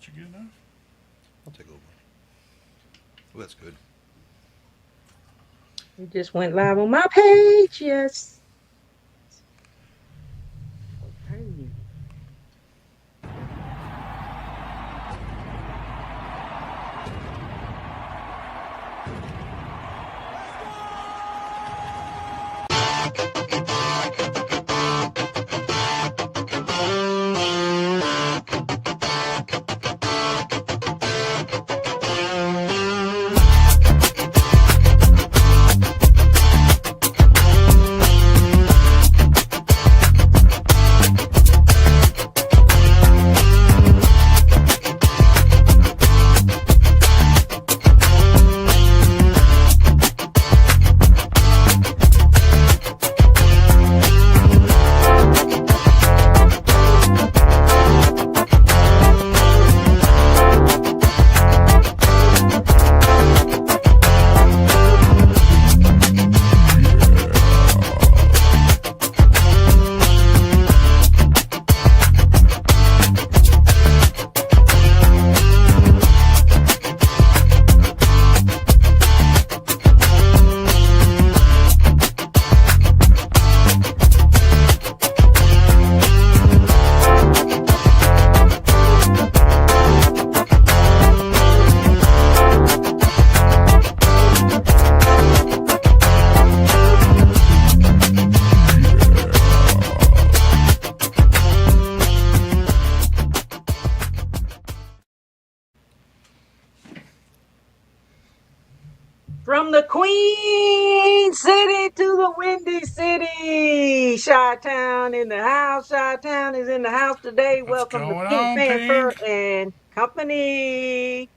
Did you get enough? I'll take over. Oh, that's good. We just went live on my page. Yes. Okay. From the Queen City to the Windy City, Chi-Town in the house. Chi-Town is in the house today. What's Welcome to going Pink on, Fanfur Pink? and Company.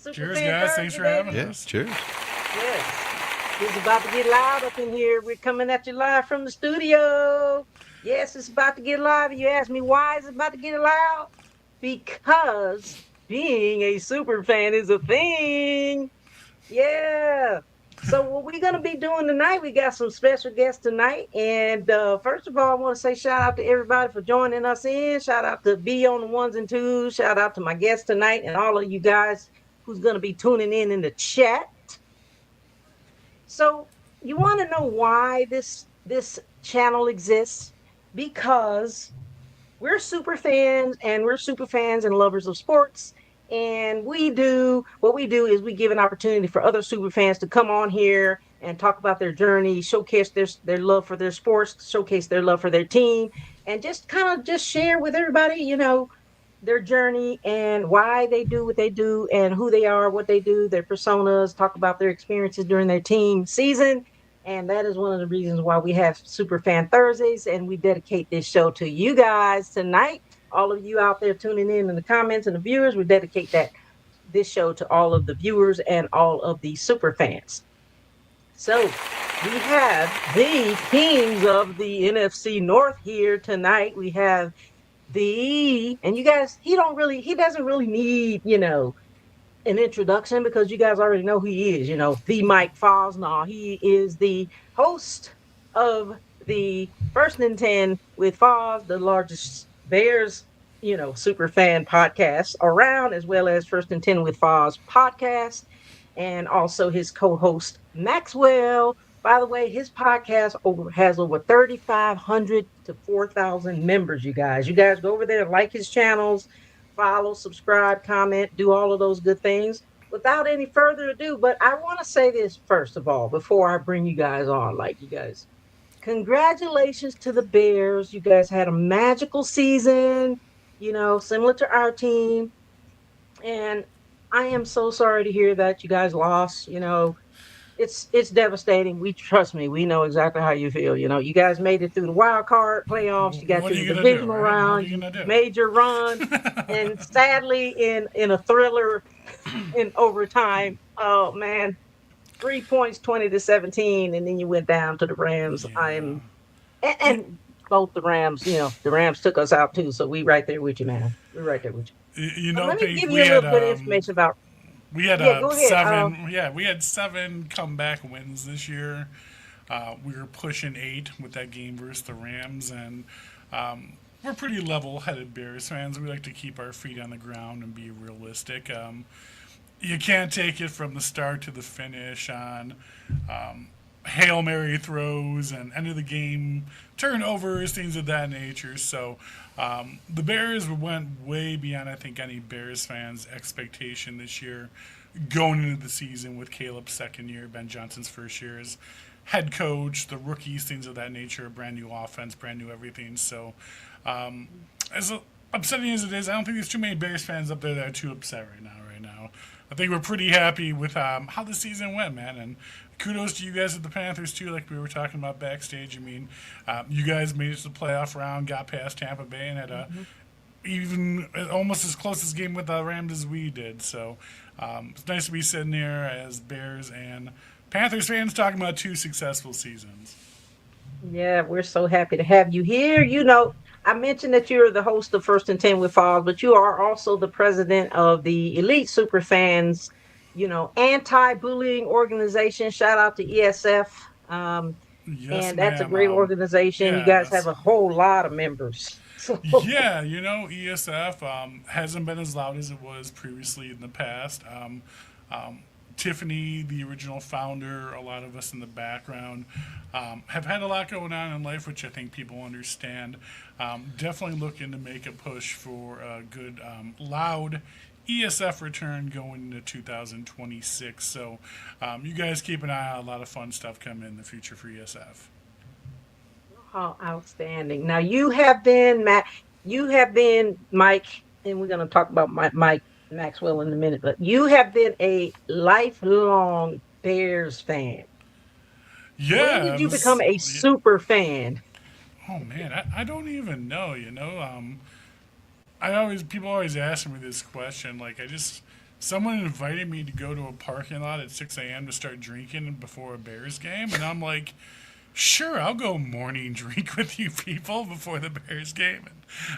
Cheers, SUPERFAN guys. Thanks Thursday, for having baby. Yeah, us. cheers. Yes, it's about to get loud up in here. We're coming at you live from the studio. Yes, it's about to get live. You ask me why is it about to get loud? Because being a super fan is a thing. Yeah. So what we're gonna be doing tonight, we got some special guests tonight. And first of all, I want to say shout out to everybody for joining us in. Shout out to B on the ones and twos. Shout out to my guests tonight and all of you guys who's gonna be tuning in the chat. So you want to know why this channel exists? Because we're super fans and we're super fans and lovers of sports. And what we do is we give an opportunity for other super fans to come on here and talk about their journey, showcase their love for their sports, showcase their love for their team, and just kind of just share with everybody, their journey and why they do what they do and who they are, what they do, their personas, talk about their experiences during their team season. And that is one of the reasons why we have Super Fan Thursdays, and we dedicate this show to you guys tonight. All of you out there tuning in the comments and the viewers, we dedicate this show to all of the viewers and all of the super fans. So we have the kings of the NFC North here tonight. We have and you guys, he doesn't really need, an introduction because you guys already know who he is, the Mike Fosnaugh. He is the host of the First and 10 with Foz, the largest Bears, super fan podcast around, as well as First and 10 with Foz podcast, and also his co-host Maxwell. By the way, his podcast has over 3,500 to 4,000 members, you guys. You guys go over there and like his channels, follow, subscribe, comment, do all of those good things. Without any further ado, but I want to say this first of all, before I bring you guys on, congratulations to the Bears. You guys had a magical season, similar to our team. And I am so sorry to hear that you guys lost. It's devastating. Trust me, we know exactly how you feel. You guys made it through the wild card playoffs. You got What are to you the gonna do, divisional right? What are round. you You gonna do? made your run, and sadly, in a thriller, in overtime. Oh man, 3 points, 20-17, and then you went down to the Rams. Yeah. And both the Rams. The Rams took us out too. So we right there with you, man. We're right there with you. You But know, let me Pink, give you a little bit of information about. we had Yeah, go ahead. seven. Yeah, we had 7 comeback wins this year. We were pushing 8 with that game versus the Rams, and we're pretty level-headed Bears fans. We like to keep our feet on the ground and be realistic. You can't take it from the start to the finish on Hail Mary throws and end of the game turnovers, things of that nature. So the Bears went way beyond, I think, any Bears fans' expectation this year going into the season with Caleb's second year, Ben Johnson's first year as head coach, the rookies, things of that nature, brand new offense, brand new everything. So as upsetting as it is, I don't think there's too many Bears fans up there that are too upset right now. I think we're pretty happy with how the season went, man. And kudos to you guys at the Panthers, too, like we were talking about backstage. I mean, you guys made it to the playoff round, got past Tampa Bay, and had a even almost as close as game with the Rams as we did. So it's nice to be sitting there as Bears and Panthers fans talking about two successful seasons. Yeah, we're so happy to have you here. You know, I mentioned that you're the host of First and 10 with Falls, but you are also the president of the Elite Superfans, anti-bullying organization. Shout out to ESF. Yes, And that's a ma'am. great organization. You guys have Yes. a whole lot of members. So, Yeah, ESF hasn't been as loud as it was previously in the past. Tiffany, the original founder, a lot of us in the background have had a lot going on in life, which I think people understand. Definitely looking to make a push for a good, loud ESF return going into 2026. So you guys keep an eye on a lot of fun stuff coming in the future for ESF. oh, outstanding. Now you have been Matt, you have been Mike, and we're going to talk about Mike Maxwell in a minute, but you have been a lifelong Bears fan. When Yeah, did you become a super fan? oh man, I don't even know. I always people always ask me this question. Like, someone invited me to go to a parking lot at 6 a.m. to start drinking before a Bears game, and I'm like, sure, I'll go morning drink with you people before the Bears game.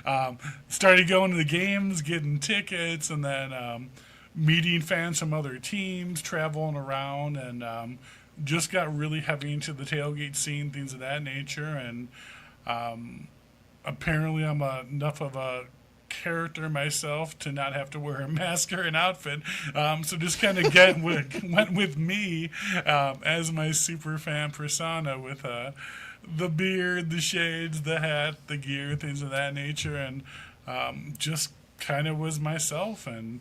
And started going to the games, getting tickets, and then meeting fans from other teams, traveling around, and just got really heavy into the tailgate scene, things of that nature. And apparently, I'm enough of a character myself to not have to wear a mask or an outfit. So just kind of went with me as my super fan persona with the beard, the shades, the hat, the gear, things of that nature, and just kind of was myself. And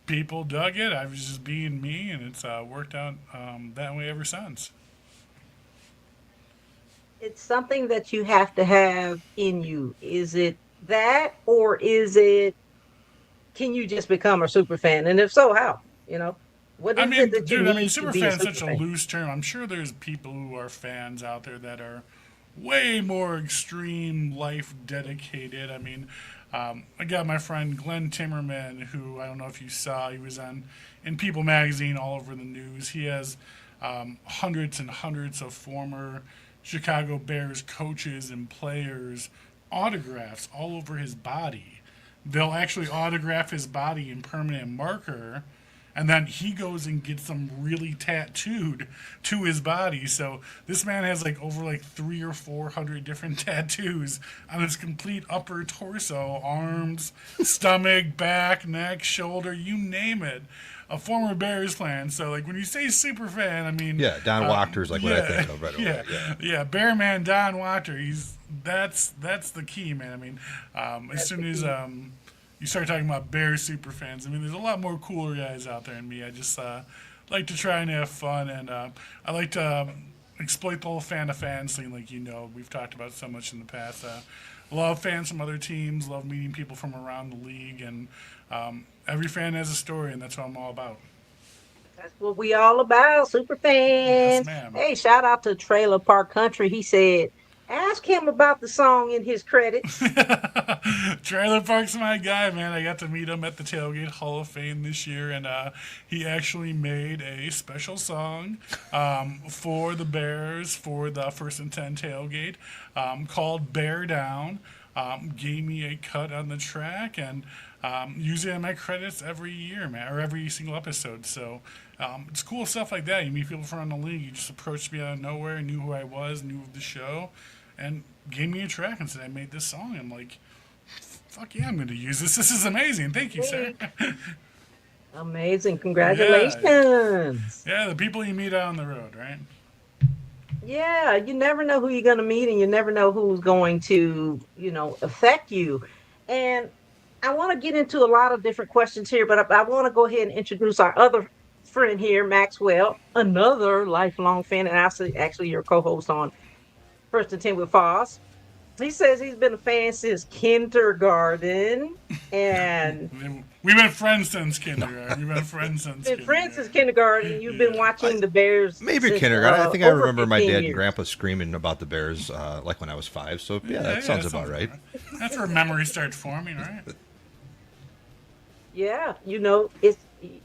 people dug it. I was just being me, and it's worked out that way ever since. It's something that you have to have in you. Is it that, or is it, can you just become a super fan? And if so, how? You know, what I is it mean, that you dude, need to super be a fan is super such a fan? loose term. I'm sure there's people who are fans out there that are way more extreme, life dedicated. I mean, I got my friend Glenn Timmerman, who I don't know if you saw. He was on in People magazine, all over the news. He has hundreds and hundreds of former Chicago Bears coaches and players autographs all over his body. They'll actually autograph his body in permanent marker, and then he goes and gets them really tattooed to his body. So this man has like over like 300 or 400 different tattoos on his complete upper torso, arms, stomach, back, neck, shoulder, you name it. A former Bears fan. So like when you say super fan, I mean, Yeah, Don Wachter's like what I think of right away. yeah, yeah, Bearman Don Wachter. That's the key, man. I mean, as That's soon the as key. you start talking about Bears super fans, I mean, there's a lot more cooler guys out there than me. I just like to try and have fun, and I like to exploit the whole fan to fan scene, like we've talked about so much in the past. Love fans from other teams, love meeting people from around the league, and every fan has a story, and that's what I'm all about. That's what we all about, super Yes, fans. ma'am. Hey, shout out to Trailer Park Country. He said, ask him about the song in his credits. Trailer Park's my guy, man. I got to meet him at the Tailgate Hall of Fame this year, and he actually made a special song for the Bears for the First and 10 tailgate called Bear Down. Gave me a cut on the track, and use it in my credits every year, man, or every single episode. So it's cool stuff like that. You meet people from around the league. You just approached me out of nowhere, knew who I was, knew of the show, and gave me a track and said, I made this song. I'm like, fuck yeah, I'm going to use this. This is amazing. Thank you, sir. Amazing. Congratulations. Yeah, the people you meet out on the road, right? Yeah, you never know who you're going to meet and you never know who's going to, affect you. And I want to get into a lot of different questions here, but I want to go ahead and introduce our other friend here, Maxwell, another lifelong fan, and actually your co-host on First and 10 with Foz. He says he's been a fan since kindergarten, and we've been friends since kindergarten. You've been watching the Bears. Maybe since, kindergarten. I think I remember my dad years. and grandpa screaming about the Bears like when I was 5. So that sounds about right. That's where memories start forming, right? Yeah, it's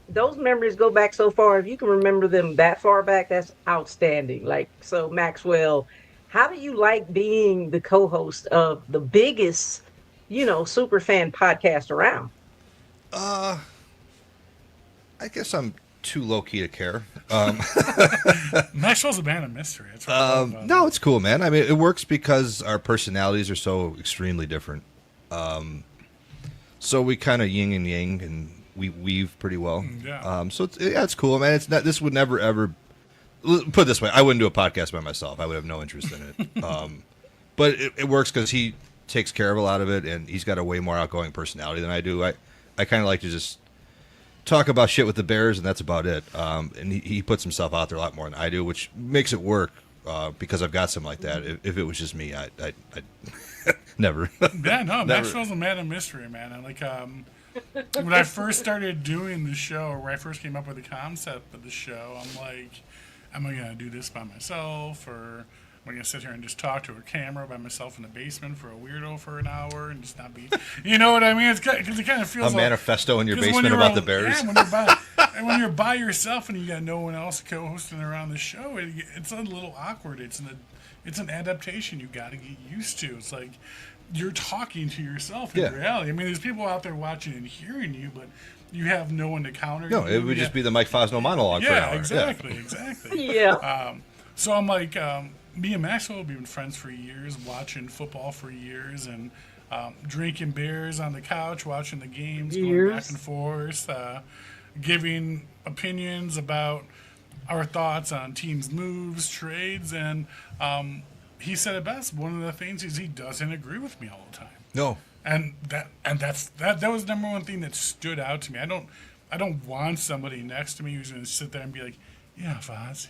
those memories go back so far. If you can remember them that far back, that's outstanding. So Maxwell, how do you like being the co-host of the biggest, super fan podcast around? I guess I'm too low key to care. Maxwell's a man of mystery. No, it's cool, man. I mean, it works because our personalities are so extremely different. So we kind of yin and yang, and we weave pretty well. Yeah. So it's cool, man. It's not. This would never ever. Put it this way, I wouldn't do a podcast by myself. I would have no interest in it. But it works because he takes care of a lot of it, and he's got a way more outgoing personality than I do. I kind of like to just talk about shit with the Bears, and that's about it. And he puts himself out there a lot more than I do, which makes it work because I've got something like that. If it was just me, I'd never. Yeah, no, Maxwell's a man of mystery, man. And when I first started doing the show, or when I first came up with the concept of the show, I'm like, am I going to do this by myself, or am I going to sit here and just talk to a camera by myself in the basement for a weirdo for an hour and just not be, you know what I mean? Because it kind of feels a manifesto in your basement about the Bears. Yeah, when you're by yourself and you got no one else co-hosting around the show, it's a little awkward. It's an adaptation you got to get used to. It's like you're talking to yourself in reality. I mean, there's people out there watching and hearing you, but you have no one to counter. No, it would just be the Mike Fosnaugh monologue for an hour. Exactly. Yeah. So I'm like, me and Maxwell have been friends for years, watching football for years, and drinking beers on the couch, watching the games, going back and forth, giving opinions about our thoughts on teams' moves, trades, and he said it best. One of the things is he doesn't agree with me all the time. No. And that was the number one thing that stood out to me. I don't want somebody next to me who's going to sit there and be like, yeah, Foz,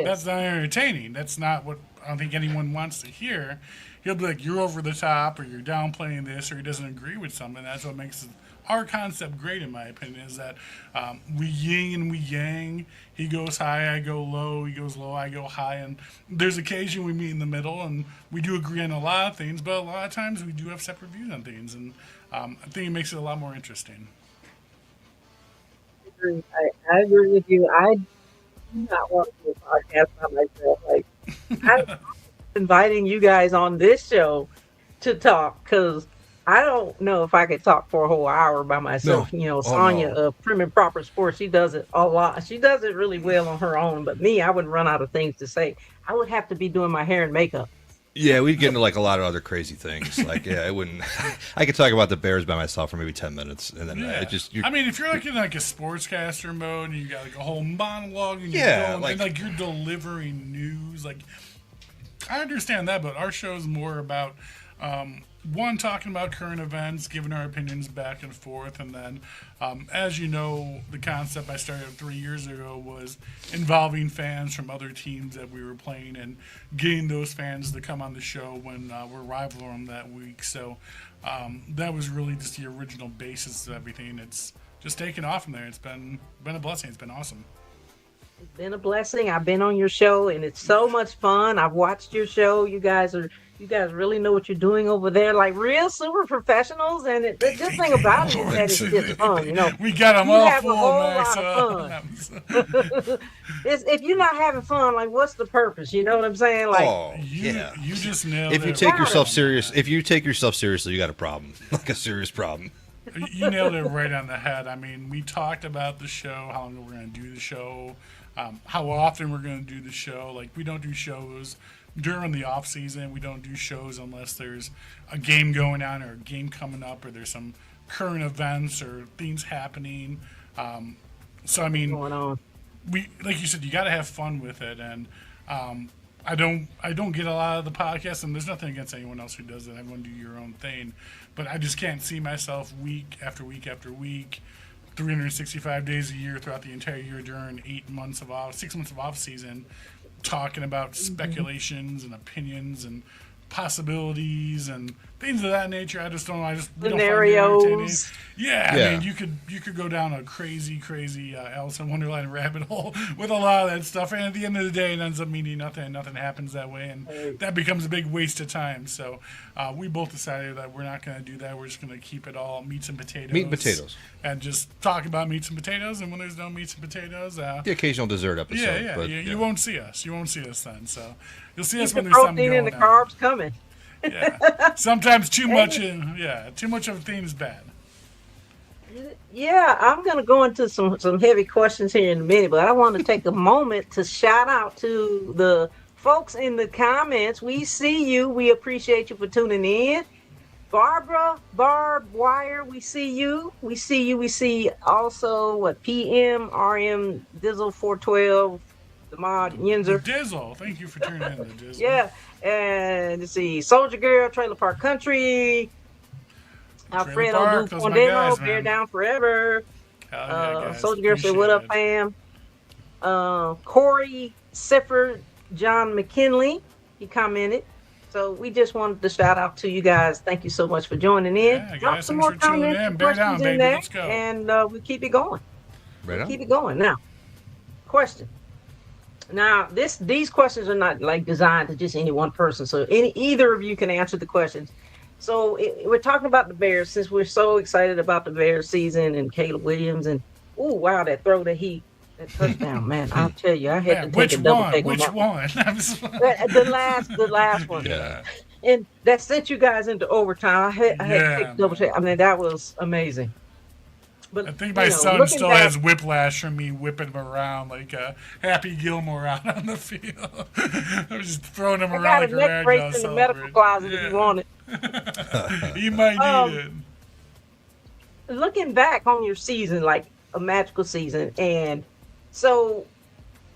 that's not entertaining. That's not what I don't think anyone wants to hear. He'll be like, you're over the top, or you're downplaying this, or he doesn't agree with something. That's what makes our concept great, in my opinion, is that we yin and we yang. He goes high, I go low. He goes low, I go high. And there's occasion we meet in the middle, and we do agree on a lot of things, but a lot of times we do have separate views on things. And I think it makes it a lot more interesting. I agree with you. I do not want to do a podcast by myself. I'm inviting you guys on this show to talk, because I don't know if I could talk for a whole hour by myself. No. Sonya of Prim and Proper Sports, she does it a lot. She does it really well on her own. But me, I would run out of things to say. I would have to be doing my hair and makeup. Yeah, we'd get into a lot of other crazy things. I wouldn't. I could talk about the Bears by myself for maybe 10 minutes, and then it just. I mean, if you're in a sportscaster mode and you got a whole monologue, and you're delivering news, I understand that, but our show is more about. One, talking about current events, giving our opinions back and forth, and then, as you know, the concept I started 3 years ago was involving fans from other teams that we were playing and getting those fans to come on the show when we're rivaling them that week. So that was really just the original basis of everything. It's just taken off from there. It's been a blessing. It's been awesome. It's been a blessing. I've been on your show, and it's so much fun. I've watched your show. You guys really know what you're doing over there, like real super professionals. And the good thing about it is that it's just fun. We got them all have full, a whole lot of fun. If you're not having fun, what's the purpose? You know what I'm saying? You just nailed it. If you take yourself seriously, you got a problem, like a serious problem. You nailed it right on the head. I mean, we talked about the show, how long we're going to do the show. how often we're going to do the show. Like, we don't do shows during the off season. We don't do shows unless there's a game going on or a game coming up or there's some current events or things happening. So I mean, Going on. we, like you said, you got to have fun with it. And I don't get a lot of the podcasts, and there's nothing against anyone else who does it. Everyone do your own thing, but I just can't see myself week after week after week, 365 days a year throughout the entire year during 6 months of off season, talking about speculations and opinions and possibilities and things of that nature. I just don't. We don't find it entertaining. Scenarios. Yeah, Yeah. I mean, you could go down a crazy Alice in Wonderland rabbit hole with a lot of that stuff, and at the end of the day, it ends up meaning nothing. Nothing happens that way, and that becomes a big waste of time. So we both decided that we're not going to do that. We're just going to keep it all meats and potatoes. Meat and potatoes. And just talk about meats and potatoes. And when there's no meats and potatoes, The occasional dessert episode. yeah, but, you won't see us. You won't see us then. So you'll see us Keep when the there's something protein going and the on. carbs coming. Yeah. Sometimes too much of a thing is bad. Yeah, I'm going to go into some heavy questions here in a minute, but I want to take a moment to shout out to the folks in the comments. We see you. We appreciate you for tuning in. Barbara, Barb Wire, we see you. We see you. We see also PM, RM, Dizzle 412, the mod, Yinzer. Dizzle, thank you for tuning in to Dizzle. Yeah, and let's see, Soldier Girl, Trailer Park Country, Alfredo Park, Du those my Fondemo, guys, Bear man. Down Forever. Hell yeah, guys. Soldier Girl said, Appreciate "What up, it. fam?" Corey Sifford, John McKinley, he commented. So we just wanted to shout out to you guys. Thank you so much for joining in. Yeah, Drop guys, some thanks more for tuning comments in. and Bear questions down, in baby. there, Let's go. and we keep it going. Right on. Keep it going. Now, question. Now, these questions are not like designed to just any one person, so either of you can answer the questions. So we're talking about the Bears since we're so excited about the Bears season and Caleb Williams and wow, that throw that touchdown, man! I'll tell you, I had to take a double take on Which that one? the last one. Yeah. And that sent you guys into overtime. I had to take Yeah, a double take. I mean, that was amazing. But I think my son still has whiplash from me whipping him around like Happy Gilmore out on the field. I was just throwing him I around got like a a neck rag brace doll in the celebrating. medical closet if you want it. He might need it. Looking back on your season, like a magical season, and so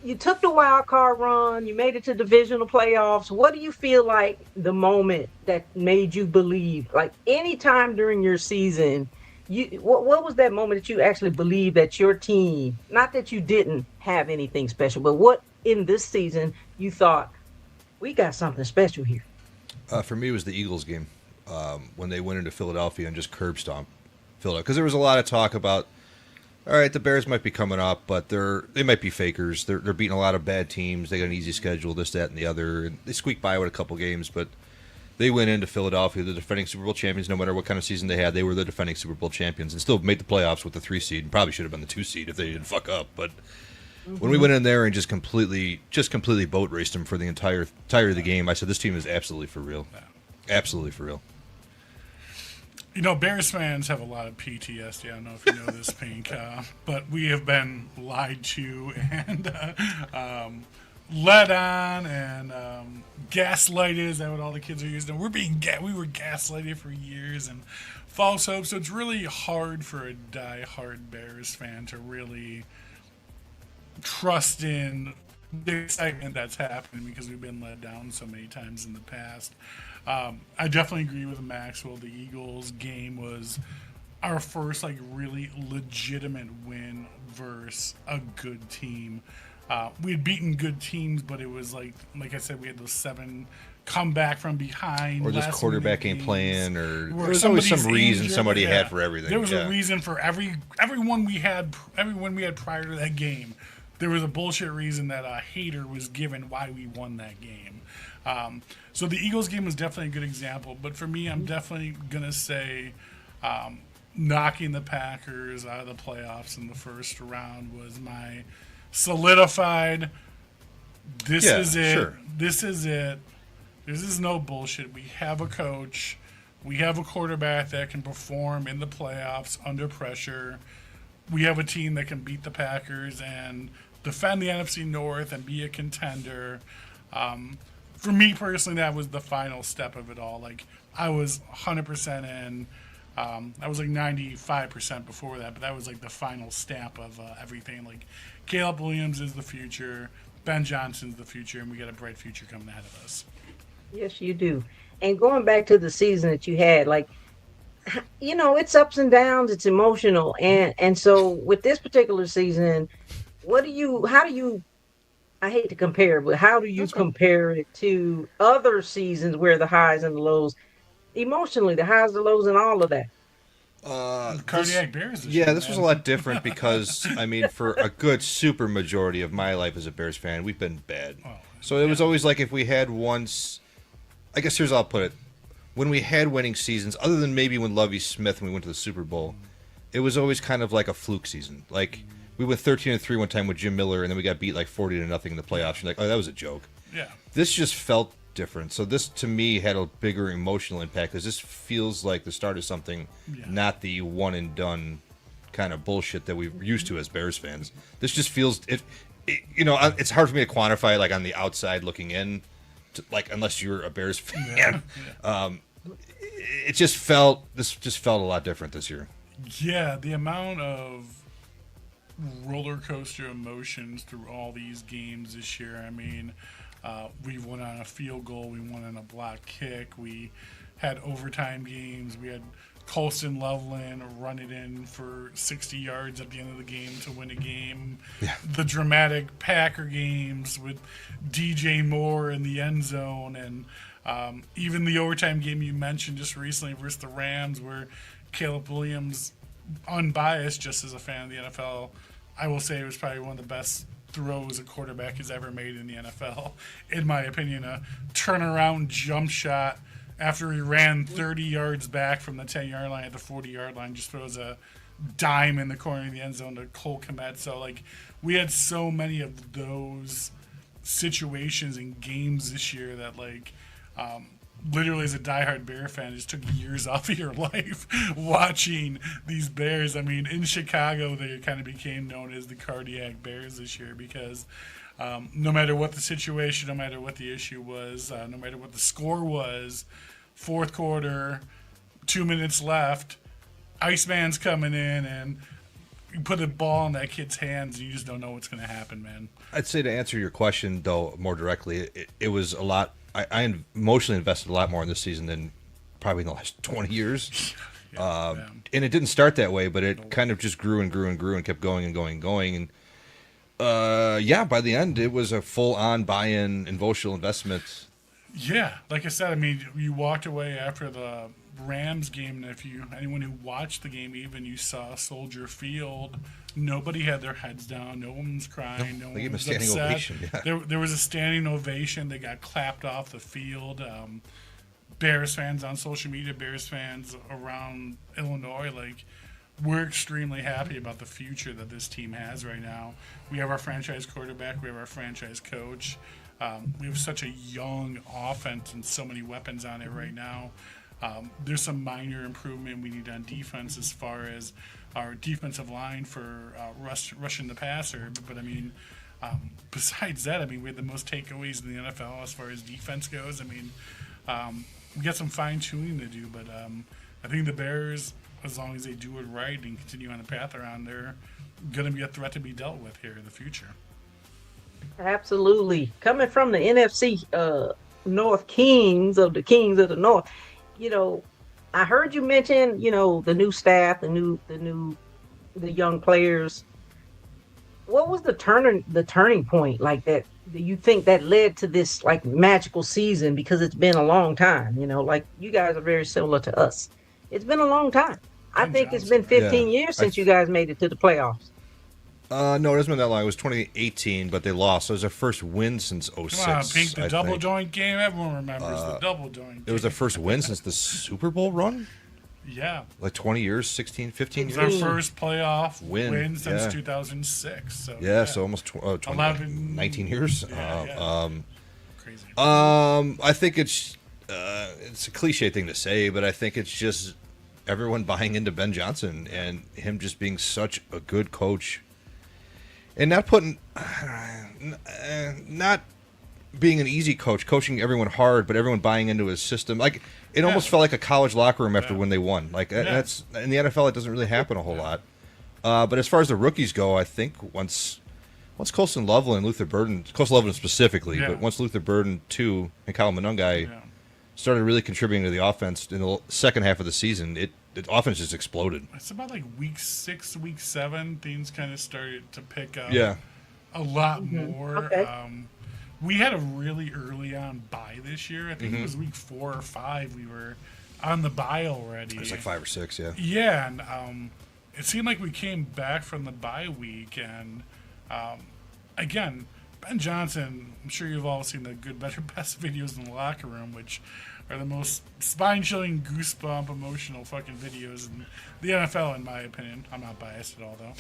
you took the wild card run, you made it to divisional playoffs. What do you feel like the moment that made you believe, like any time during your season, what was that moment that you actually believed that your team, not that you didn't have anything special, but what in this season you thought, we got something special here? For me, it was the Eagles game when they went into Philadelphia and just curb stomped Philadelphia. Because there was a lot of talk about, all right, the Bears might be coming up, but they might be fakers. They're beating a lot of bad teams. They got an easy schedule, this, that, and the other. And they squeaked by with a couple games, but they went into Philadelphia, the defending Super Bowl champions. No matter what kind of season they had, they were the defending Super Bowl champions and still made the playoffs with the 3 seed. And probably should have been the 2 seed if they didn't fuck up. But when we went in there and just completely boat raced them for the entire of the game, I said, this team is absolutely for real. Absolutely for real. You know, Bears fans have a lot of PTSD. I don't know if you know this, Pink, but we have been lied to and led on and gaslighted. Is that what all the kids are using? We were gaslighted for years and false hope. So it's really hard for a diehard Bears fan to really trust in the excitement that's happening because we've been let down so many times in the past. I definitely agree with Maxwell. The Eagles game was our first really legitimate win versus a good team. We had beaten good teams, but it was like I said, we had those 7 come back from behind. Or just quarterback ain't games playing, or where there's always some somebody's reason injured. somebody Yeah. had for everything. There was Yeah. a reason for everyone we had prior to that game. There was a bullshit reason that a hater was given why we won that game. So the Eagles game was definitely a good example. But for me, I'm definitely going to say knocking the Packers out of the playoffs in the first round was my solidified, this is it. Sure. This is it. This is no bullshit. We have a coach. We have a quarterback that can perform in the playoffs under pressure. We have a team that can beat the Packers, and defend the NFC North and be a contender. For me personally, that was the final step of it all. Like, I was 100% in. I was like 95% before that, but that was like the final stamp of everything. Like, Caleb Williams is the future, Ben Johnson's the future, and we got a bright future coming ahead of us. Yes, you do. And going back to the season that you had, like, it's ups and downs, it's emotional. And so with this particular season, how do you I hate to compare, but how do you That's fine. compare it to other seasons where the highs and the lows, emotionally, the highs, the lows, and all of that? Cardiac Bears. Yeah, this was a lot different because, I mean, for a good super majority of my life as a Bears fan, we've been bad. So it was always like if we had once, I guess here's how I'll put it. When we had winning seasons, other than maybe when Lovie Smith when we went to the Super Bowl, it was always kind of like a fluke season. Like, we went 13-3 one time with Jim Miller, and then we got beat like 40-0 in the playoffs. You're like, oh, that was a joke. Yeah. This just felt different. So this, to me, had a bigger emotional impact because this feels like the start of something, not the one and done kind of bullshit that we're used to as Bears fans. This just feels it's hard for me to quantify like on the outside looking in, like unless you're a Bears fan. It just felt a lot different this year. Yeah, the amount of roller coaster emotions through all these games this year. I mean, we won on a field goal, we won on a block kick, we had overtime games, we had Colston Loveland run it in for 60 yards at the end of the game to win a game. Yeah. The dramatic Packer games with DJ Moore in the end zone, and even the overtime game you mentioned just recently versus the Rams, where Caleb Williams, unbiased just as a fan of the NFL, I will say it was probably one of the best throws a quarterback has ever made in the NFL. In my opinion, a turnaround jump shot after he ran 30 yards back from the 10-yard line at the 40-yard line, just throws a dime in the corner of the end zone to Cole Kmet. So, like, we had so many of those situations and games this year that, like, literally as a diehard Bear fan, it just took years off of your life watching these Bears. I mean, in Chicago, they kind of became known as the Cardiac Bears this year because no matter what the situation, no matter what the issue was, no matter what the score was, fourth quarter, 2 minutes left, Iceman's coming in and you put a ball in that kid's hands and you just don't know what's going to happen, man. I'd say to answer your question, though, more directly, it was a lot. I emotionally invested a lot more in this season than probably in the last 20 years. And it didn't start that way, but it kind of just grew and grew and grew and kept going and going and going. And, by the end, it was a full-on buy-in emotional investment. Yeah, like I said, I mean, you walked away after the Rams game, and if anyone who watched the game, even you saw Soldier Field, nobody had their heads down, no one was crying, no one was upset. Ovation, yeah. There was a standing ovation. They got clapped off the field. Bears fans on social media, Bears fans around Illinois, like, we're extremely happy about the future that this team has right now. We have our franchise quarterback, we have our franchise coach. We have such a young offense and so many weapons on it right now. There's some minor improvement we need on defense as far as our defensive line for rushing the passer. But I mean, besides that, I mean, we had the most takeaways in the NFL as far as defense goes. I mean, we got some fine-tuning to do, but I think the Bears, as long as they do it right and continue on the path they're on, they're going to be a threat to be dealt with here in the future. Absolutely. Coming from the NFC North Kings of the North, I heard you mention, the new staff, the young players. What was the turning point like that? Do you think that led to this like magical season? Because it's been a long time, like you guys are very similar to us. It's been a long time. I think it's been 15 years since you guys made it to the playoffs. No, it hasn't been that long. It was 2018, but they lost. So it was their first win since 06. Come on, Pink, the double joint game. Everyone remembers the double joint game. It was their first win since the Super Bowl run? Yeah. Like 20 years, 16, 15 It years? was our first playoff win since yeah. 2006. So, so almost 20, 19 years. Crazy. I think it's a cliche thing to say, but I think it's just everyone buying into Ben Johnson and him just being such a good coach. and not putting, not being an easy coach, coaching everyone hard, but everyone buying into his system. Like it almost felt like a college locker room after when they won. Like that's in the NFL, it doesn't really happen a whole lot. But as far as the rookies go, I think once Colson Loveland, Luther Burden, Colson Loveland specifically, but once Luther Burden too and Kyle Monungai started really contributing to the offense in the second half of the season, the offense just exploded. It's about like week 6, week 7, things kind of started to pick up. A lot more. Okay. We had a really early on bye this year. I think it was week 4 or 5. We were on the bye already. It was like 5 or 6, yeah. Yeah, and it seemed like we came back from the bye week, and again, Ben Johnson, I'm sure you've all seen the good, better, best videos in the locker room, which are the most spine-chilling, goosebump, emotional fucking videos in the NFL, in my opinion. I'm not biased at all, though.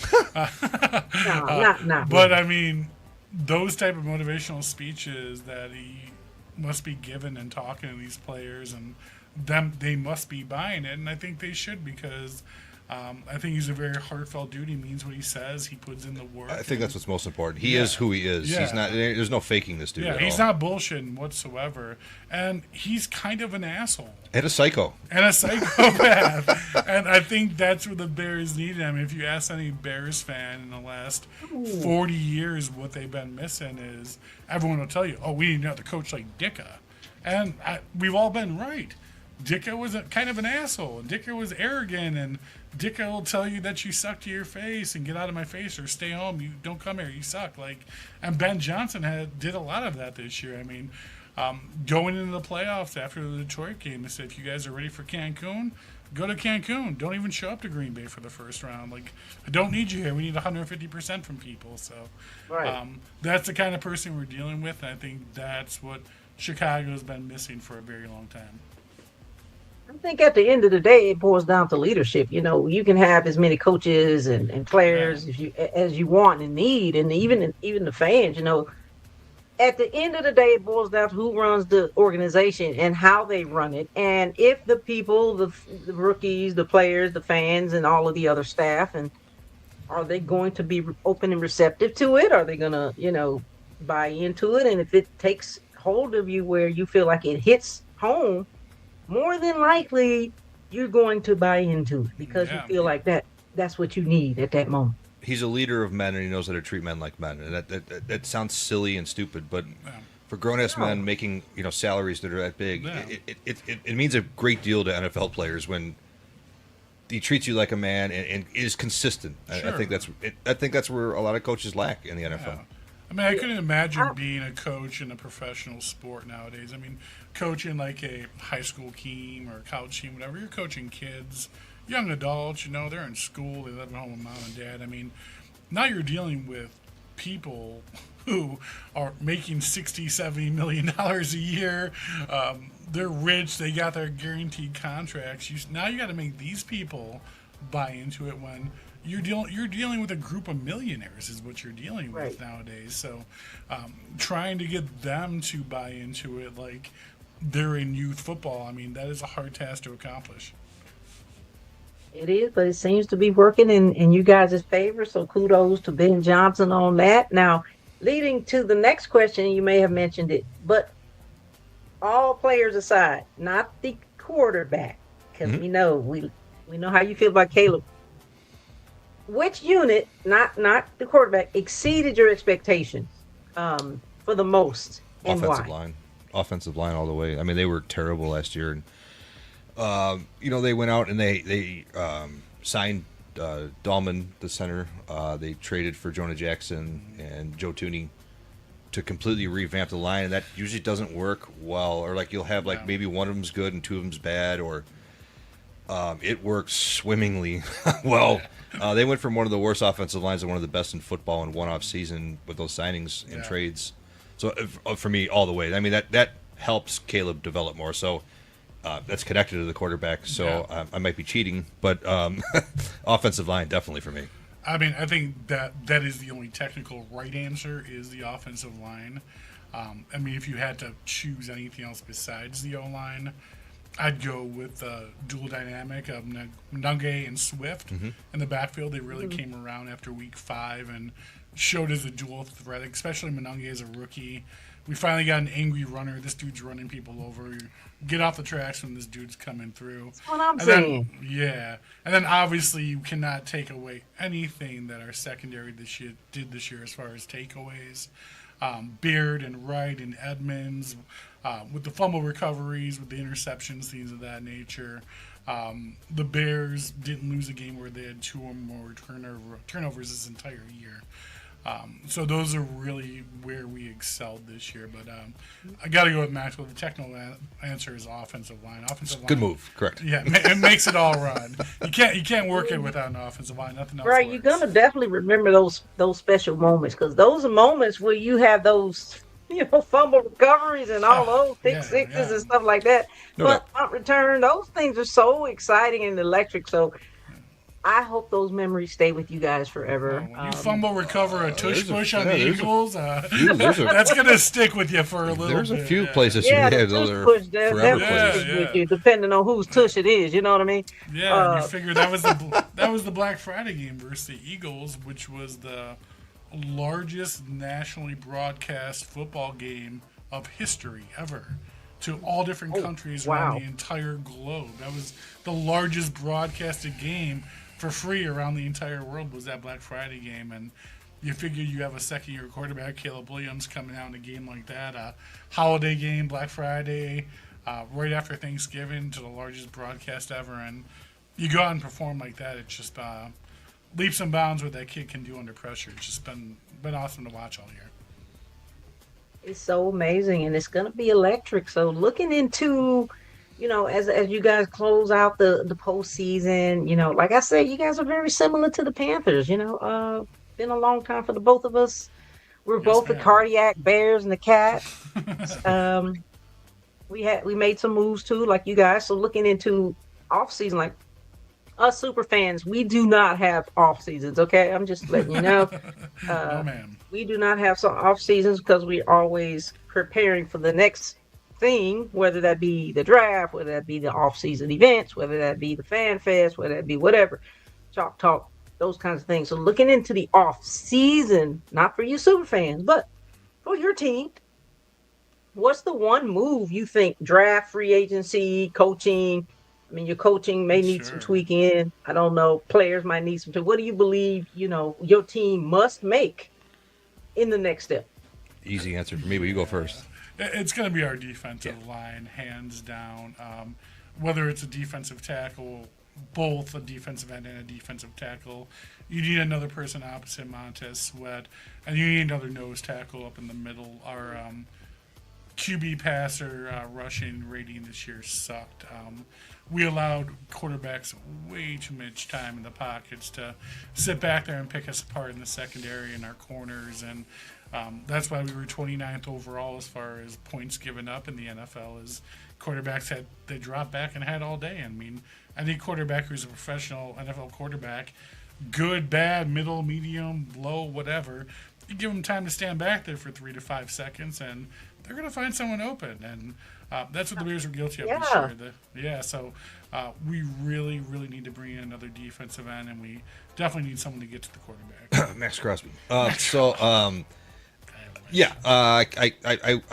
No. But, I mean, those type of motivational speeches that he must be given and talking to these players, and they must be buying it, and I think they should, because I think he's a very heartfelt dude. He means what he says. He puts in the work. I think that's what's most important. He is who he is. He's not. There's no faking this dude. Yeah, at he's all. not bullshitting whatsoever, and he's kind of an asshole And a psycho. and a psychopath. And I think that's what the Bears needed. I mean, if you ask any Bears fan in the last 40 years what they've been missing, is everyone will tell you, "Oh, we need another coach like Dicka," and we've all been right. Dicka was kind of an asshole, and Dicka was arrogant, and Dicka will tell you that you suck to your face and get out of my face or stay home. You don't come here. You suck. And Ben Johnson did a lot of that this year. I mean, going into the playoffs after the Detroit game, they said, if you guys are ready for Cancun, go to Cancun. Don't even show up to Green Bay for the first round. I don't need you here. We need 150% from people. So that's the kind of person we're dealing with, and I think that's what Chicago's been missing for a very long time. I think at the end of the day, it boils down to leadership. You can have as many coaches and players as you want and need, and even the fans. At the end of the day, it boils down to who runs the organization and how they run it, and if the people, the rookies, the players, the fans, and all of the other staff, and are they going to be open and receptive to it? Are they going to, buy into it? And if it takes hold of you where you feel like it hits home, more than likely, you're going to buy into it because you feel like that's what you need at that moment. He's a leader of men, and he knows how to treat men like men. And that sounds silly and stupid, but for grown-ass men making salaries that are that big, it means a great deal to NFL players when he treats you like a man and is consistent. Sure. I think that's where a lot of coaches lack in the NFL. Yeah. I mean, I couldn't imagine being a coach in a professional sport nowadays. I mean, coaching like a high school team or a college team, whatever. You're coaching kids, young adults, they're in school, they live at home with mom and dad. I mean, now you're dealing with people who are making $60, $70 million a year. They're rich. They got their guaranteed contracts. Now you got to make these people buy into it when you're dealing with a group of millionaires is what you're dealing with nowadays. So trying to get them to buy into it like they're in youth football, I mean, that is a hard task to accomplish. It is, but it seems to be working in you guys' favor. So kudos to Ben Johnson on that. Now, leading to the next question, you may have mentioned it, but all players aside, not the quarterback, because we know how you feel about Caleb. Which unit, not the quarterback, exceeded your expectations for the most, and why? Offensive line all the way. I mean, they were terrible last year, and they went out and they signed Dahlman, the center. They traded for Jonah Jackson and Joe Tooney to completely revamp the line, and that usually doesn't work well. Or you'll have maybe one of them's good and two of them's bad, or it works swimmingly well. They went from one of the worst offensive lines to one of the best in football in one off season with those signings and trades. So for me, all the way. I mean, that helps Caleb develop more. So that's connected to the quarterback. So I might be cheating, but offensive line definitely for me. I mean, I think that is the only technical right answer is the offensive line. I mean, if you had to choose anything else besides the O-line, I'd go with the dual dynamic of Nunge and Swift in the backfield. They really came around after week 5 and showed as a dual threat, especially Monange as a rookie. We finally got an angry runner. This dude's running people over. Get off the tracks when this dude's coming through. That's what I'm And saying. then, yeah. And then obviously you cannot take away anything that our secondary did this year as far as takeaways. Beard and Wright and Edmonds, with the fumble recoveries, with the interceptions, things of that nature. The Bears didn't lose a game where they had 2 or more turnovers this entire year. So those are really where we excelled this year. But I got to go with Maxwell. The technical answer is offensive line. Good move. Correct. Yeah, it makes it all run. You can't work it without an offensive line. Nothing else Right, works. you're gonna definitely remember those special moments because those are moments where you have those fumble recoveries and all those pick sixes and stuff like that. No but doubt. punt return, those things are so exciting and electric. So I hope those memories stay with you guys forever. When you fumble recover a tush push on the there's a- Eagles, There's a, that's gonna stick with you for a little there's bit. a few yeah. places Yeah, here. the Those tush are push, that forever Yeah, places. stays with you, depending on whose tush it is. You know what I mean? Yeah, and you figure that was the Black Friday game versus the Eagles, which was the largest nationally broadcast football game of history ever, to all different countries around the entire globe. That was the largest broadcasted game for free around the entire world, was that Black Friday game. And you figure you have a second-year quarterback, Caleb Williams, coming out in a game like that, a holiday game, Black Friday, right after Thanksgiving, to the largest broadcast ever, and you go out and perform like that. It's just leaps and bounds what that kid can do under pressure. It's just been awesome to watch all year. It's so amazing, and it's going to be electric. So looking into, as you guys close out the postseason, like I said, you guys are very similar to the Panthers. Been a long time for the both of us. We're both the ma'am. cardiac bears and the cat. We made some moves too, like you guys. So looking into off season, like us super fans, we do not have off seasons. Okay, I'm just letting you know. No, ma'am. We do not have some off seasons because we're always preparing for the next thing, whether that be the draft, whether that be the off season events, whether that be the fan fest, whether that be whatever, chalk talk, those kinds of things. So looking into the off season, not for you super fans, but for your team, what's the one move you think draft, free agency, coaching? I mean, your coaching may need some tweaking in. I don't know. Players might need some. What do you believe, your team must make in the next step? Easy answer for me, but you go first. It's going to be our defensive line, hands down. Whether it's a defensive tackle, both a defensive end and a defensive tackle, you need another person opposite Montez Sweat, and you need another nose tackle up in the middle. Our QB passer rushing rating this year sucked. We allowed quarterbacks way too much time in the pockets to sit back there and pick us apart in the secondary and our corners, and that's why we were 29th overall as far as points given up in the NFL. Is quarterbacks they dropped back and had all day. I mean, any quarterback who's a professional NFL quarterback, good, bad, middle, medium, low, whatever, you give them time to stand back there for 3 to 5 seconds, and they're going to find someone open. And that's what the Bears were guilty of this year. So we really, really need to bring in another defensive end, and we definitely need someone to get to the quarterback. Max Crosby. I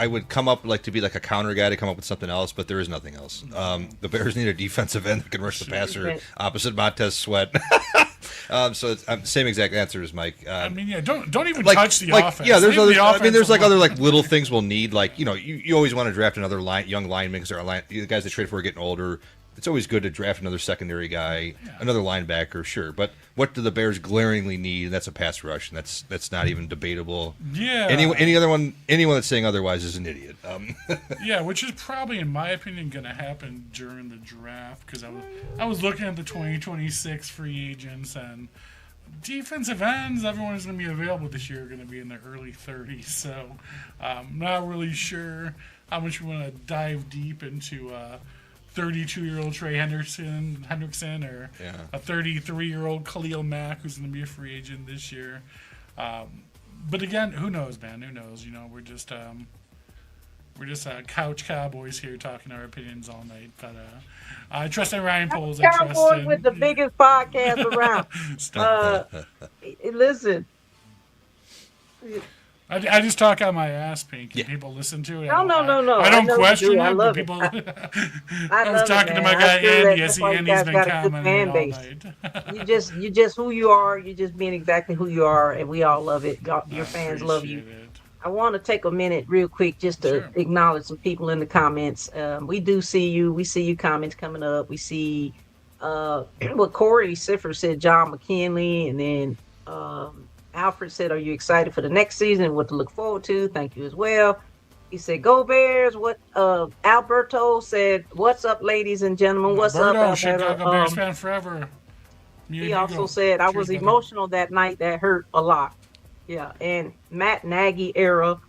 would come up to be like a counter guy to come up with something else, but there is nothing else. The Bears need a defensive end that can rush the passer opposite Montez Sweat. So it's same exact answer as Mike. Don't even touch the offense. Yeah, there's Leave other. the There's offensive other line. little things we'll need. You always want to draft another young lineman because the guys they trade for are getting older. It's always good to draft another secondary guy, another linebacker, sure. But what do the Bears glaringly need? And that's a pass rush, and that's not even debatable. Yeah. Anyone that's saying otherwise is an idiot. Yeah, which is probably, in my opinion, going to happen during the draft, because I was looking at the 2026 free agents, and defensive ends, everyone who's going to be available this year are going to be in their early 30s. So I'm not really sure how much we want to dive deep into 32-year-old Trey Hendrickson or a 33-year-old Khalil Mack who's going to be a free agent this year. But again, who knows, man? Who knows? We're just couch cowboys here talking our opinions all night. But I trust in Ryan Poles. I trust Cowboys in with the biggest podcast around. Listen, I just talk on my ass, Pink, and people listen to it. No. I don't know question you do. I it, love but it. people. I was love talking it, to man. my guy I feel that Andy. I that's see why you Andy's guys been got a good commenting fan all base. night. You just who you are. You just being exactly who you are, and we all love it. Your I fans love you. appreciate it. I want to take a minute, real quick, just to Sure. acknowledge some people in the comments. We do see you. We see your comments coming up. We see what Corey Siffer said. John McKinley, and then Alfred said, "Are you excited for the next season? What to look forward to?" Thank you as well. He said, "Go Bears." What Alberto said, "What's up, ladies and gentlemen? What's up, Alberto, Alberto?" Chicago Bears fan forever. He also said, "I was emotional that night. That hurt a lot." Yeah, and Matt Nagy era.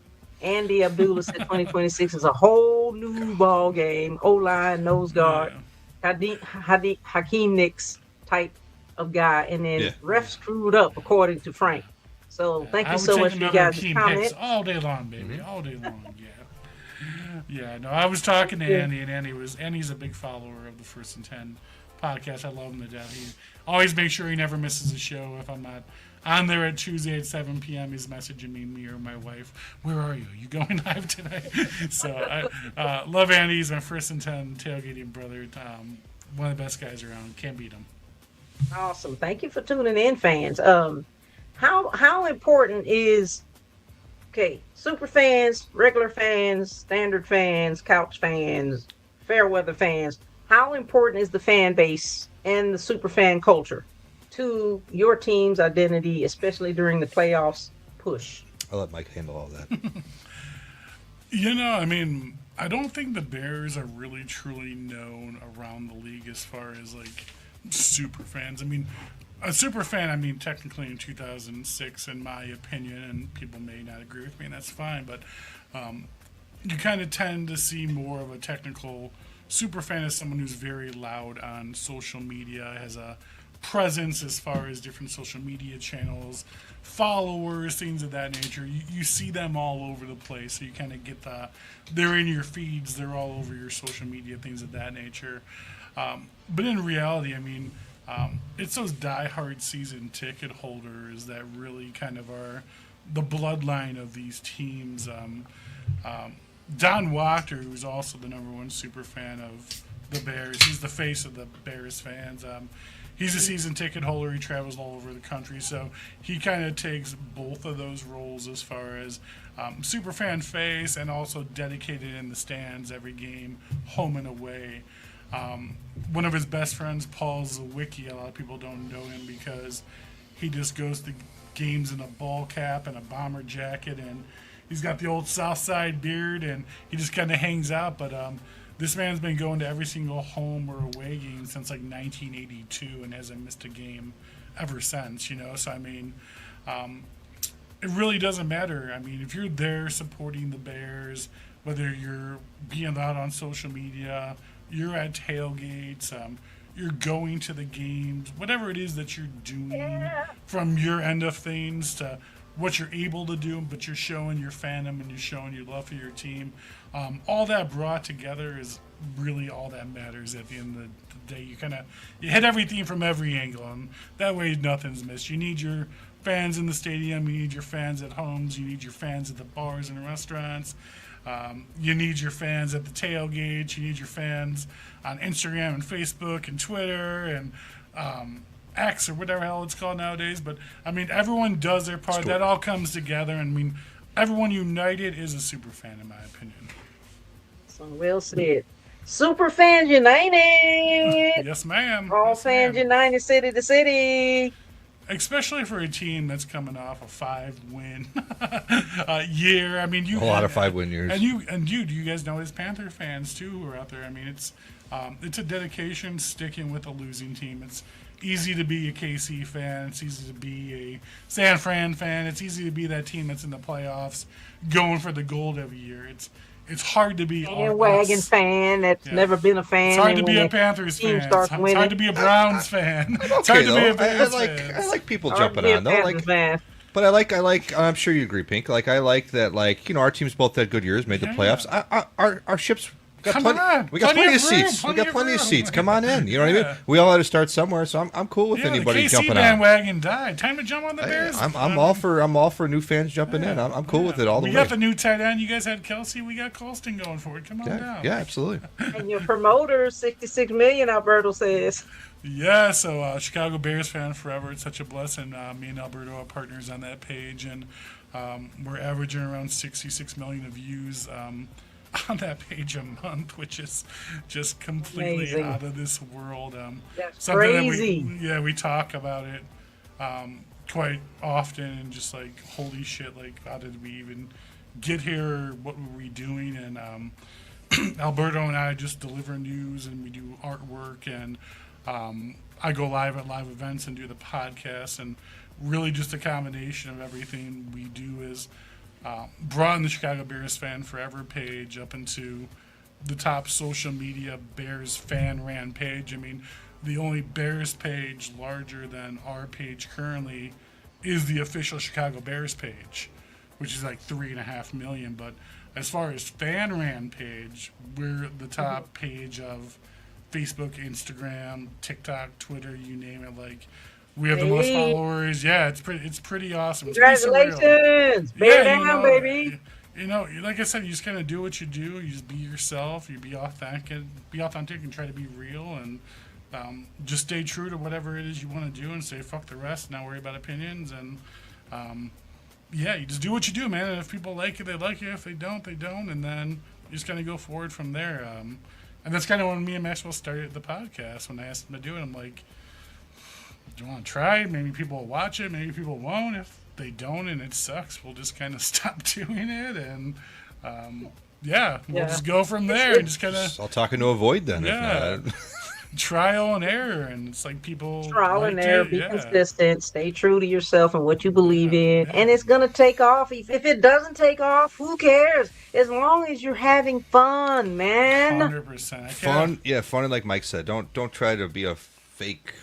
Andy Abdullah said 2026 is a whole new ball game. O-line, nose guard, Hakeem Nicks type of guy, and then ref screwed up according to Frank. So thank you so much for you guys' comments. All day long, baby, all day long. Yeah. No, I was talking to Andy, and Andy's a big follower of the First and 10 podcast. I love him to death. He always makes sure he never misses a show. If I'm not on there at Tuesday at 7 p.m., he's messaging me or my wife, "Where are you? You going live today?" So I love Andy. He's my First and 10 tailgating brother. One of the best guys around. Can't beat him. Awesome. Thank you for tuning in, fans. How important is super fans, regular fans, standard fans, couch fans, fair weather fans? How important is the fan base and the super fan culture to your team's identity, especially during the playoffs push? I'll let Mike handle all that. I don't think the Bears are really truly known around the league as far as like super fans. A super fan, technically in 2006, in my opinion, and people may not agree with me, and that's fine, but you kind of tend to see more of a technical super fan as someone who's very loud on social media, has a presence as far as different social media channels, followers, things of that nature. You see them all over the place, so you kind of get they're in your feeds, they're all over your social media, things of that nature. But in reality, it's those diehard season ticket holders that really kind of are the bloodline of these teams. Don Wachter, who's also the number one super fan of the Bears, he's the face of the Bears fans. He's a season ticket holder. He travels all over the country, so he kind of takes both of those roles as far as super fan face and also dedicated in the stands every game, home and away. One of his best friends, Paul Zawicki, a lot of people don't know him because he just goes to games in a ball cap and a bomber jacket, and he's got the old South Side beard, and he just kind of hangs out. But this man's been going to every single home or away game since like 1982 and hasn't missed a game ever since, So, it really doesn't matter. If you're there supporting the Bears, whether you're being out on social media, you're at tailgates, you're going to the games, whatever it is that you're doing from your end of things to what you're able to do, but you're showing your fandom and you're showing your love for your team. All that brought together is really all that matters at the end of the day. You hit everything from every angle, and that way nothing's missed. You need your fans in the stadium, you need your fans at homes, you need your fans at the bars and restaurants. You need your fans at the tailgate. You need your fans on Instagram and Facebook and Twitter and X or whatever hell it's called nowadays. But, everyone does their part. That all comes together. And, everyone united is a super fan, in my opinion. So well said. Super fans united. Yes, ma'am. All fans united, city to city. Especially for a team that's coming off a 5-win year. A lot of 5-win years. And you guys know as Panther fans too who are out there. It's a dedication sticking with a losing team. It's easy to be a KC fan. It's easy to be a San Fran fan. It's easy to be that team that's in the playoffs, going for the gold every year. It's hard to be a wagon fan that's never been a fan. It's hard to be a Panthers fan. It's hard to be a Browns fan. It's hard to be a Bears fan. I like people jumping on though. But I like. I'm sure you agree, Pink. I like that. Our team's both had good years, made the playoffs. Our ship's We Come got on. plenty of room, seats. We got plenty of room. seats. Come on in. You know what I Yeah. mean? We all had to start somewhere, so I'm cool with Yeah, anybody the KC jumping on. bandwagon died. Time to jump on the Bears. I'm all for new fans jumping in. I'm cool with it all the way. We got the new tight end. You guys had Kelsey. We got Colston going for it. Come on down. Yeah, absolutely. And your promoter, 66 million, Alberto says. Yeah, so Chicago Bears fan forever. It's such a blessing. Me and Alberto are partners on that page, and we're averaging around 66 million of views on that page a month, which is just completely Amazing. out of this world. That's Something crazy. we talk about it quite often, and just like, holy shit, like, how did we even get here? What were we doing? And Alberto and I just deliver news, and we do artwork, and I go live at live events and do the podcast, and really just a combination of everything we do is brought the Chicago Bears Fan Forever page up into the top social media Bears fan ran page. I mean, the only Bears page larger than our page currently is the official Chicago Bears page, which is like 3.5 million. But as far as fan ran page, we're the top page of Facebook, Instagram, TikTok, Twitter, you name it. Like, we have the most Hey. followers. Yeah, it's pretty awesome. It's pretty surreal. Congratulations. Bear down, you know, baby. You know, like I said, you just kind of do what you do. You just be yourself. You be authentic, and try to be real, and just stay true to whatever it is you want to do, and say fuck the rest. Not worry about opinions, and yeah, you just do what you do, man. And if people like it, they like you. If they don't, they don't, and then you just kind of go forward from there. And that's kind of when me and Maxwell started the podcast. When I asked him to do it, I'm like, do you want to try? Maybe people will watch it. Maybe people won't. If they don't and it sucks, we'll just kind of stop doing it. And we'll just go from there and just kind of I'll talk into a void then. Yeah. If not. trial and error. And it's like people Trial and error, be yeah. consistent, stay true to yourself and what you believe in, yeah. and it's going to take off. If it doesn't take off, who cares? As long as you're having fun, man. 100%. Fun, and like Mike said, don't try to be a fake,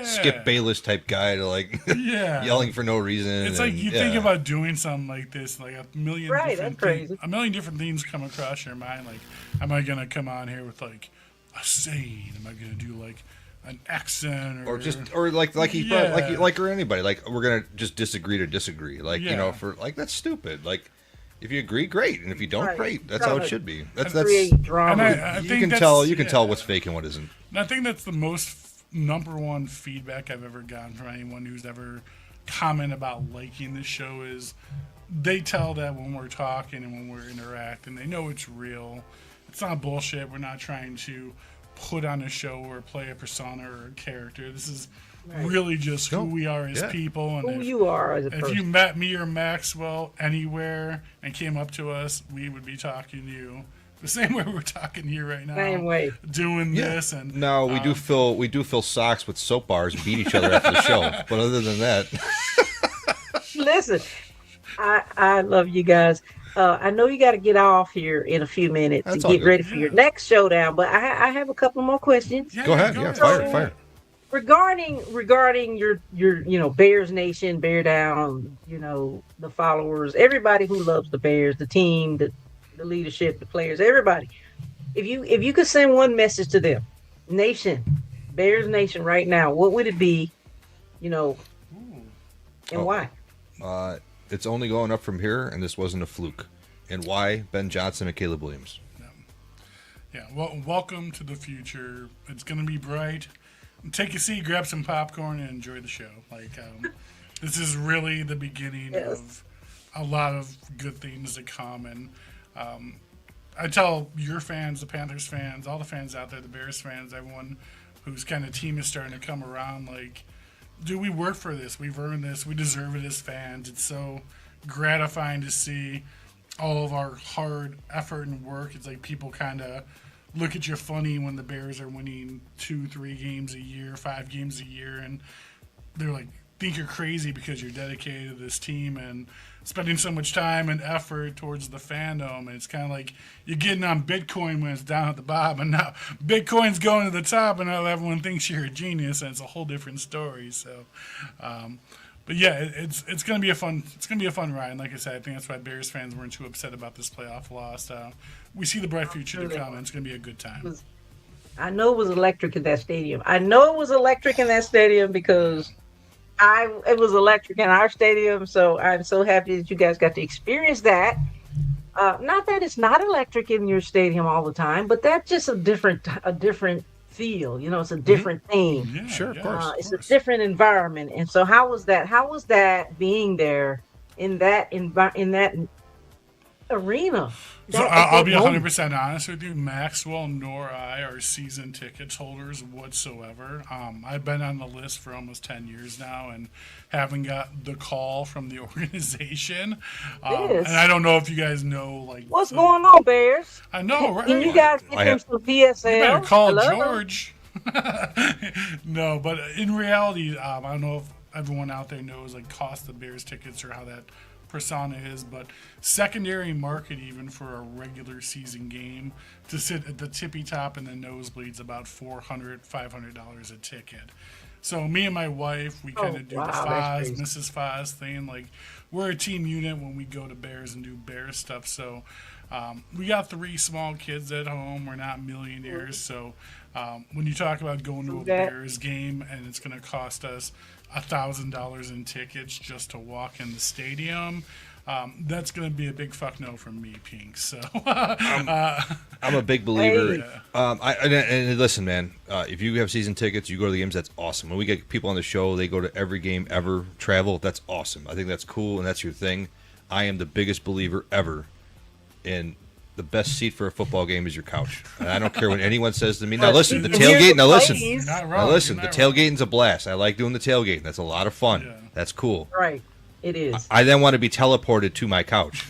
Skip Bayless type guy to yelling for no reason. It's like you think about doing something like this, like a million different things come across your mind. Like, am I gonna come on here with like a saying? Am I gonna do like an accent or anybody? Like, we're gonna just disagree to disagree. That's stupid. Like, if you agree, great, and if you don't, great. That's how it should be. That's create drama. And I you think can tell what's fake and what isn't. And I think that's the most number one feedback I've ever gotten from anyone who's ever commented about liking the show is they tell that when we're talking and when we're interacting, they know it's real. It's not bullshit. We're not trying to put on a show or play a persona or a character. This is really just who we are as people. And who you are as a person. If you met me or Maxwell anywhere and came up to us, we would be talking to you the same way we're talking here right now. Same way. Doing this. And no, we do fill socks with soap bars and beat each other after the show. But other than that, listen, I love you guys. I know you got to get off here in a few minutes to get ready for your next showdown, but I have a couple more questions. Go ahead. Fire. Regarding your Bears Nation, Bear Down, the followers, everybody who loves the Bears, the team, the leadership, the players, everybody. If you could send one message to them, Bears Nation right now, what would it be, and why? It's only going up from here, and this wasn't a fluke. And why? Ben Johnson and Caleb Williams. Yeah. Well, welcome to the future. It's going to be bright. Take a seat, grab some popcorn, and enjoy the show. This is really the beginning of a lot of good things to come. And I tell your fans, the Panthers fans, all the fans out there, the Bears fans, everyone whose kind of team is starting to come around, dude, we work for this. We've earned this. We deserve it as fans. It's so gratifying to see all of our hard effort and work. It's like people kind of look at you funny when the Bears are winning 2-3 games a year, 5 games a year, and they're like, think you're crazy because you're dedicated to this team and spending so much time and effort towards the fandom. And it's kind of like you're getting on Bitcoin when it's down at the bottom, and now Bitcoin's going to the top, and now everyone thinks you're a genius, and it's a whole different story. So But yeah, it's gonna be a fun ride. And like I said, I think that's why Bears fans weren't too upset about this playoff loss. We see the bright future to come, and it's gonna be a good time. I know it was electric in that stadium. I know it was electric in that stadium because it was electric in our stadium. So I'm so happy that you guys got to experience that. Not that it's not electric in your stadium all the time, but that's just a different feel. It's a different thing. Yeah, Sure, of course. It's a different environment. And so how was that? How was that being there in that arena? So I'll be 100% honest with you. Maxwell nor I are season tickets holders whatsoever. I've been on the list for almost 10 years now and haven't got the call from the organization. And I don't know if you guys know, what's going on, Bears? I know, right? Can you guys get them some PSL? You better call George. No, but in reality, I don't know if everyone out there knows cost of Bears tickets or how that persona is, but secondary market even for a regular season game to sit at the tippy top and the nosebleeds about $400-$500 a ticket. So me and my wife, we kind of do the Foz, Mrs. Foz thing. We're a team unit when we go to Bears and do Bears stuff. So we got 3 small kids at home. We're not millionaires. So when you talk about going to a Bears game and it's going to cost us $1,000 in tickets just to walk in the stadium, that's going to be a big fuck no from me, Pink. So I'm a big believer. And listen, man, if you have season tickets, you go to the games, that's awesome. When we get people on the show, they go to every game ever, travel, that's awesome. I think that's cool, and that's your thing. I am the biggest believer ever in the best seat for a football game is your couch. And I don't care what anyone says to me. Now listen, the tailgate. Now listen. The tailgating's a blast. I like doing the tailgate. That's a lot of fun. Yeah. That's cool. Right. It is. I then want to be teleported to my couch.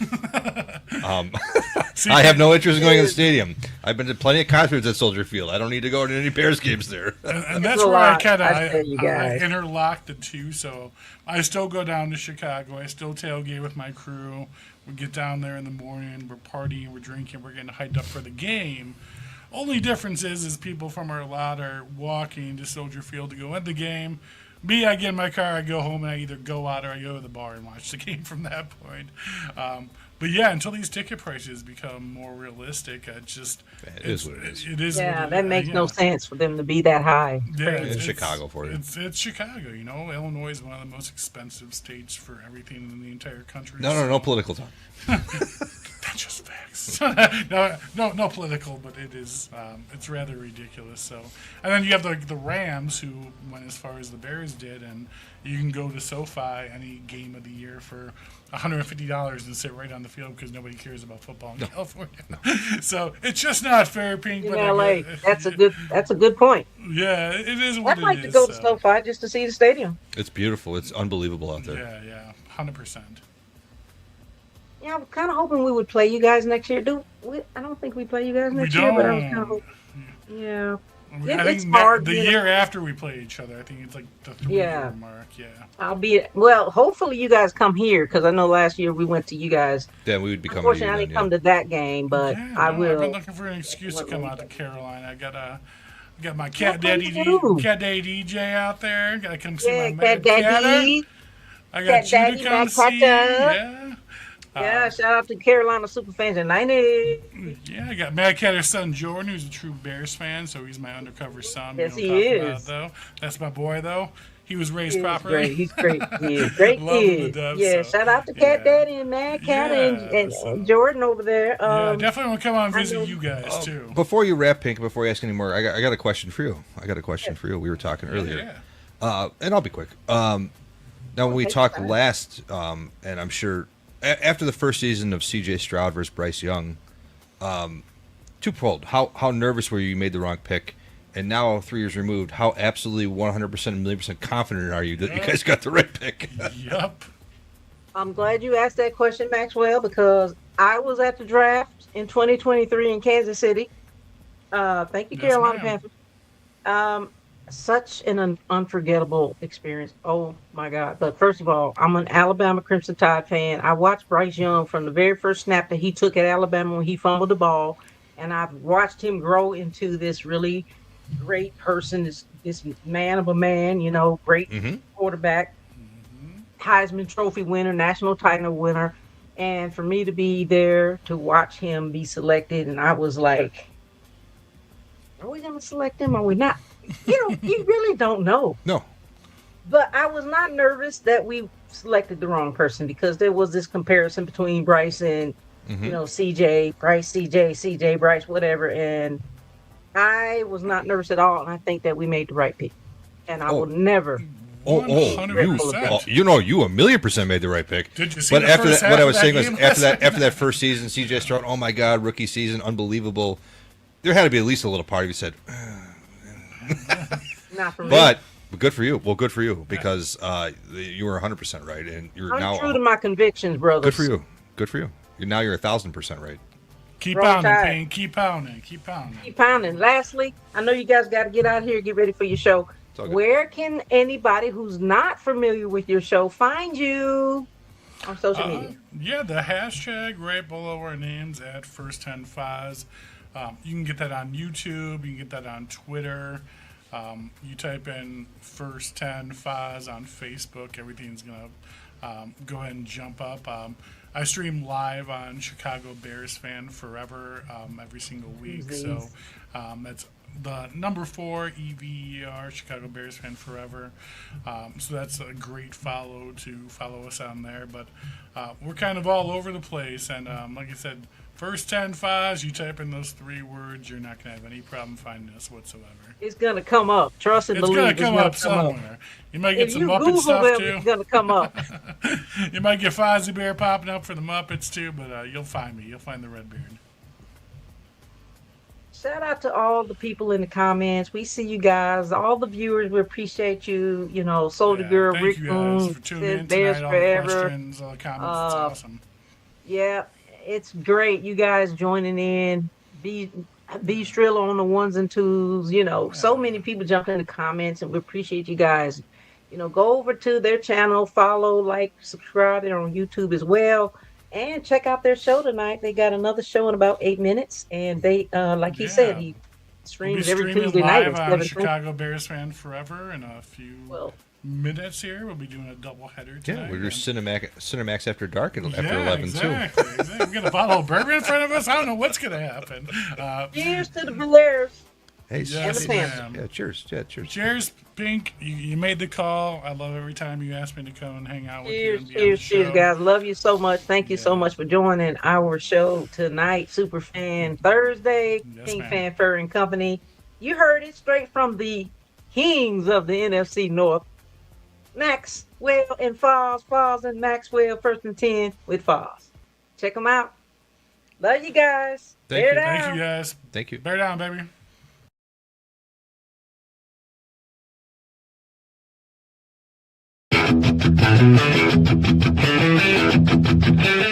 I have no interest in going to the stadium. I've been to plenty of concerts at Soldier Field. I don't need to go to any Bears games there. And that's where I kind of I interlock the two. So I still go down to Chicago. I still tailgate with my crew. We get down there in the morning. We're partying. We're drinking. We're getting hyped up for the game. Only difference is people from our lot are walking to Soldier Field to go at the game. Me, I get in my car, I go home, and I either go out or I go to the bar and watch the game from that point. But yeah, until these ticket prices become more realistic, it is what it is. It is. Yeah, that makes no sense for them to be that high. Yeah, it's Chicago for you. It's Chicago. Illinois is one of the most expensive states for everything in the entire country. No political talk. That's just facts. no political, but it is. It's rather ridiculous. So, and then you have the Rams, who went as far as the Bears did, and you can go to SoFi any game of the year for $150 and sit right on the field because nobody cares about football in California. No. So it's just not fair, Pink. But LA, that's a good point. Yeah, it is what it is. I'd like to go to SoFi just to see the stadium. It's beautiful. It's unbelievable out there. Yeah, 100%. Yeah, I'm kind of hoping we would play you guys next year. I don't think we play you guys next year, but I was kind of hoping. Yeah. I think it's hard. The year after we play each other, I think it's like the 3-year mark. Yeah. Hopefully you guys come here because I know last year we went to you guys. Yeah, we would be coming. Unfortunately, I didn't come to that game, but I will. I've been looking for an excuse to come out to Carolina. I got my cat daddy DJ out there. Got to come see my cat daddy. I got you to come see. Yeah. Shout out to Carolina Superfans in 90. Yeah, I got Mad Catter's son Jordan, who's a true Bears fan, so he's my undercover son. Yes, he is. That's my boy, though. He was raised properly. He's great. He is. Great kid. Shout out to Cat Daddy and Mad Cat and Jordan over there. Definitely want to come out and visit you guys, too. Before you wrap, Pink, before you ask any more, I got a question for you. We were talking earlier. And I'll be quick. Now, when we talked last, and I'm sure after the first season of CJ Stroud versus Bryce Young, twofold. How nervous were you made the wrong pick? And now, 3 years removed, how absolutely 100% and 1,000,000% confident are you that you guys got the right pick? Yep. I'm glad you asked that question, Maxwell, because I was at the draft in 2023 in Kansas City. Thank you, Carolina Panthers. Such an unforgettable experience. Oh, my God. But first of all, I'm an Alabama Crimson Tide fan. I watched Bryce Young from the very first snap that he took at Alabama when he fumbled the ball. And I've watched him grow into this really great person, this man of a man, great quarterback. Heisman Trophy winner, national title winner, and for me to be there to watch him be selected, and I was like, "Are we going to select him? Are we not?" You really don't know. No. But I was not nervous that we selected the wrong person because there was this comparison between Bryce and CJ, Bryce, CJ, Bryce, whatever, and I was not nervous at all, and I think that we made the right pick, and I will never. You 100%. you 1,000,000% made the right pick. Did you see But the after first that, half what I of was that saying was game after that first season, CJ Stroud, oh my God, rookie season, unbelievable. There had to be at least a little part of you said, Not for me. but good for you. Well, good for you because you were 100% right, and you're I'm now true to my convictions, brother. good for you. Good for you. You're 1,000% right. Keep Roll pounding, Tide. Pink. Keep pounding. Keep pounding. Keep pounding. Lastly, I know you guys got to get out here, get ready for your show. all good. Where can anybody who's not familiar with your show find you on social media? Yeah, the hashtag right below our names at First 10 Fives. You can get that on YouTube. You can get that on Twitter. You type in First 10 Fives on Facebook. Everything's going to go ahead and jump up. I stream live on Chicago Bears Fan Forever every single week. So that's the number 4 EVER, Chicago Bears Fan Forever. So that's a great follow us on there. But we're kind of all over the place. And like I said, First 10 Fives, you type in those 3 words, you're not going to have any problem finding us whatsoever. It's going to come up. Trust and It's believe. going to come up somewhere. You might get If some you Muppet Google stuff them, too. it's going to come up. You might get Fozzie Bear popping up for the Muppets too, but you'll find me. You'll find the Redbeard. Shout out to all the people in the comments. We see you guys, all the viewers. We appreciate you. Soldier Girl, Thank Rick you guys Boone, for tuning in Bears tonight. All the Forever. questions, all the comments. It's awesome. Yeah, it's great. You guys joining in. Be Strilla on the ones and twos. So many people jump in the comments, and we appreciate you guys. Go over to their channel, follow, like, subscribe. They're on YouTube as well. And check out their show tonight. They got another show in about 8 minutes. And they, like he said, he streams every Tuesday night at live on 7:20. Chicago Bears Fan Forever in a few minutes here. We'll be doing a double header tonight. Yeah, we're just Cinemax after dark after 11 exactly. We're going to bottle of bourbon in front of us. I don't know what's going to happen. Cheers to the Bears. Hey, Yes, ma'am. yeah, cheers. Yeah, cheers. Cheers, Pink. You made the call. I love every time you ask me to come and hang out with you. Cheers, And be on the cheers, show. guys. Love you so much. Thank you so much for joining our show tonight, Superfan Thursday, Yes, Pink ma'am. Fanfur and Company. You heard it straight from the kings of the NFC North, Maxwell and Foz and Maxwell, first and 10 with Foz. Check them out. Love you guys. Thank Bear you. down. Thank you, guys. Thank you. Bear down, baby. Thank you.